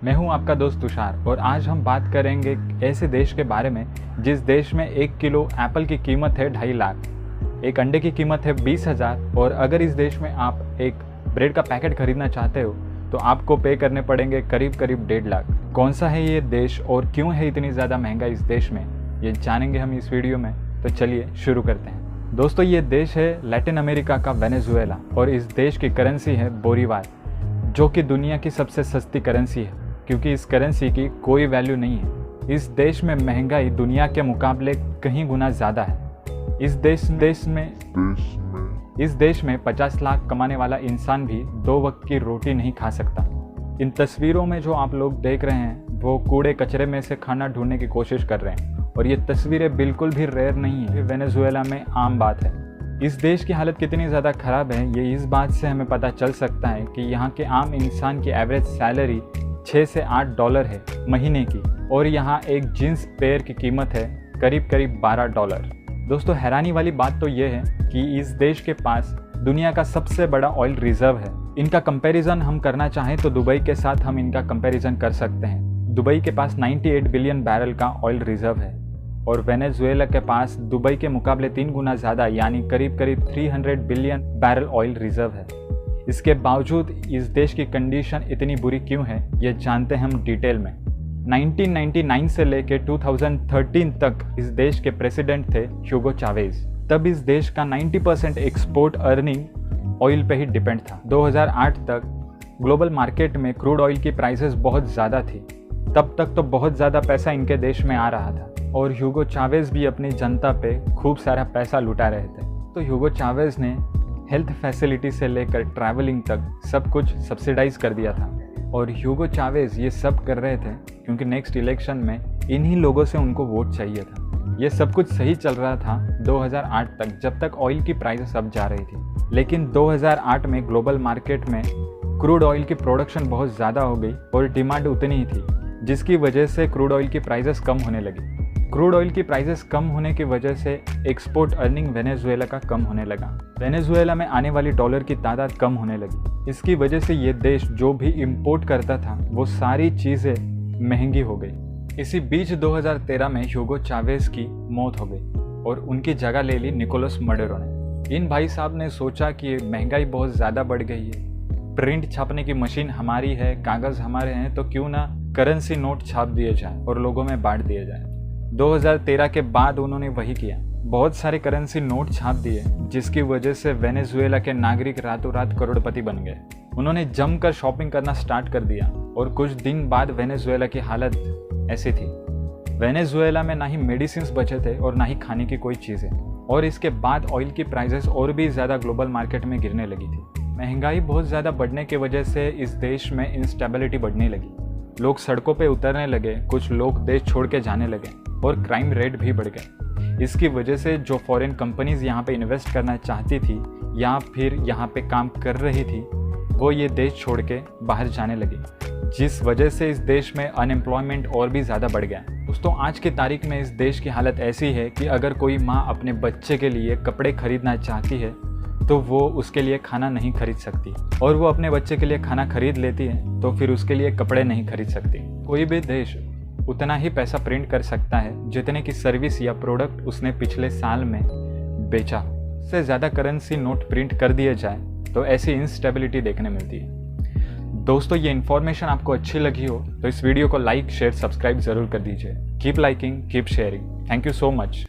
मैं हूं आपका दोस्त तुषार और आज हम बात करेंगे ऐसे देश के बारे में जिस देश में 1 किलो एप्पल की कीमत है 2.5 लाख, एक अंडे की कीमत है 20,000 और अगर इस देश में आप एक ब्रेड का पैकेट खरीदना चाहते हो तो आपको पे करने पड़ेंगे करीब 1.5 लाख। कौन सा है ये देश और क्यों है इतनी ज़्यादा महंगा इस देश में, ये जानेंगे हम इस वीडियो में। तो चलिए शुरू करते हैं। दोस्तों, ये देश है लैटिन अमेरिका का वेनेजुएला और इस देश की करेंसी है बोरीवार, जो कि दुनिया की सबसे सस्ती करेंसी है क्योंकि इस करेंसी की कोई वैल्यू नहीं है। इस देश में महंगाई दुनिया के मुकाबले कहीं गुना ज़्यादा है। इस देश में 50 लाख कमाने वाला इंसान भी 2 वक्त की रोटी नहीं खा सकता। इन तस्वीरों में जो आप लोग देख रहे हैं वो कूड़े कचरे में से खाना ढूंढने की कोशिश कर रहे हैं और ये तस्वीरें बिल्कुल भी रेयर नहीं है, वेनेजुएला में आम बात है। इस देश की हालत कितनी ज़्यादा ख़राब है ये इस बात से हमें पता चल सकता है कि यहाँ के आम इंसान की एवरेज सैलरी 6 से 8 डॉलर है महीने की और यहाँ एक जींस पेयर की कीमत है करीब 12 डॉलर। दोस्तों, हैरानी वाली बात तो ये है कि इस देश के पास दुनिया का सबसे बड़ा ऑयल रिजर्व है। इनका कंपैरिजन हम करना चाहें तो दुबई के साथ हम इनका कंपैरिजन कर सकते हैं। दुबई के पास 98 बिलियन बैरल का ऑयल रिजर्व है और वेनेजुएला के पास दुबई के मुकाबले 3 गुना ज़्यादा यानी करीब 300 बिलियन बैरल ऑयल रिजर्व है। इसके बावजूद इस देश की कंडीशन इतनी बुरी क्यों है ये जानते हैं हम डिटेल में। 1999 से लेकर 2013 तक इस देश के प्रेसिडेंट थे ह्यूगो चावेज। तब इस देश का 90% एक्सपोर्ट अर्निंग ऑयल पे ही डिपेंड था। 2008 तक ग्लोबल मार्केट में क्रूड ऑयल की प्राइसेस बहुत ज़्यादा थी। तब तक तो बहुत ज़्यादा पैसा इनके देश में आ रहा था और ह्यूगो चावेज भी अपनी जनता पे खूब सारा पैसा लुटा रहे थे। तो ह्यूगो चावेज ने हेल्थ फैसिलिटी से लेकर ट्रैवलिंग तक सब कुछ सब्सिडाइज कर दिया था और ह्यूगो चावेज ये सब कर रहे थे क्योंकि नेक्स्ट इलेक्शन में इन्हीं लोगों से उनको वोट चाहिए था। ये सब कुछ सही चल रहा था 2008 तक, जब तक ऑयल की प्राइसेस अब जा रही थी। लेकिन 2008 में ग्लोबल मार्केट में क्रूड ऑयल की प्रोडक्शन बहुत ज़्यादा हो गई और डिमांड उतनी ही थी, जिसकी वजह से क्रूड ऑयल की प्राइसेस कम होने लगी। क्रूड ऑयल की प्राइसेस कम होने की वजह से एक्सपोर्ट अर्निंग वेनेजुएला का कम होने लगा। वेनेजुएला में आने वाली डॉलर की तादाद कम होने लगी। इसकी वजह से ये देश जो भी इंपोर्ट करता था वो सारी चीज़ें महंगी हो गई। इसी बीच 2013 में ह्यूगो चावेज की मौत हो गई और उनकी जगह ले ली निकोलस मडुरो ने। इन भाई साहब ने सोचा कि महंगाई बहुत ज़्यादा बढ़ गई है, प्रिंट छापने की मशीन हमारी है, कागज़ हमारे हैं, तो क्यों ना करेंसी नोट छाप दिए जाए और लोगों में बांट दिए जाए। 2013 के बाद उन्होंने वही किया, बहुत सारे करेंसी नोट छाप दिए, जिसकी वजह से वेनेजुएला के नागरिक रातों रात करोड़पति बन गए। उन्होंने जमकर शॉपिंग करना स्टार्ट कर दिया और कुछ दिन बाद वेनेजुएला की हालत ऐसी थी। वेनेजुएला में ना ही मेडिसिन बचे थे और ना ही खाने की कोई चीज़ें, और इसके बाद ऑयल की प्राइसेस और भी ज़्यादा ग्लोबल मार्केट में गिरने लगी थी। महंगाई बहुत ज़्यादा बढ़ने की वजह से इस देश में इंस्टेबिलिटी बढ़ने लगी। लोग सड़कों पे उतरने लगे, कुछ लोग देश छोड़ के जाने लगे और क्राइम रेट भी बढ़ गए। इसकी वजह से जो फॉरेन कंपनीज यहाँ पे इन्वेस्ट करना चाहती थी या फिर यहाँ पे काम कर रही थी वो ये देश छोड़ के बाहर जाने लगी, जिस वजह से इस देश में अनएम्प्लॉयमेंट और भी ज़्यादा बढ़ गया। दोस्तों, आज की तारीख में इस देश की हालत ऐसी है कि अगर कोई माँ अपने बच्चे के लिए कपड़े खरीदना चाहती है तो वो उसके लिए खाना नहीं खरीद सकती, और वो अपने बच्चे के लिए खाना खरीद लेती है तो फिर उसके लिए कपड़े नहीं खरीद सकती। कोई भी देश उतना ही पैसा प्रिंट कर सकता है जितने की सर्विस या प्रोडक्ट उसने पिछले साल में बेचा। से ज़्यादा करेंसी नोट प्रिंट कर दिए जाए तो ऐसी इंस्टेबिलिटी देखने मिलती है। दोस्तों, ये इन्फॉर्मेशन आपको अच्छी लगी हो तो इस वीडियो को लाइक, शेयर, सब्सक्राइब ज़रूर कर दीजिए। Keep liking, keep sharing. Thank you so much.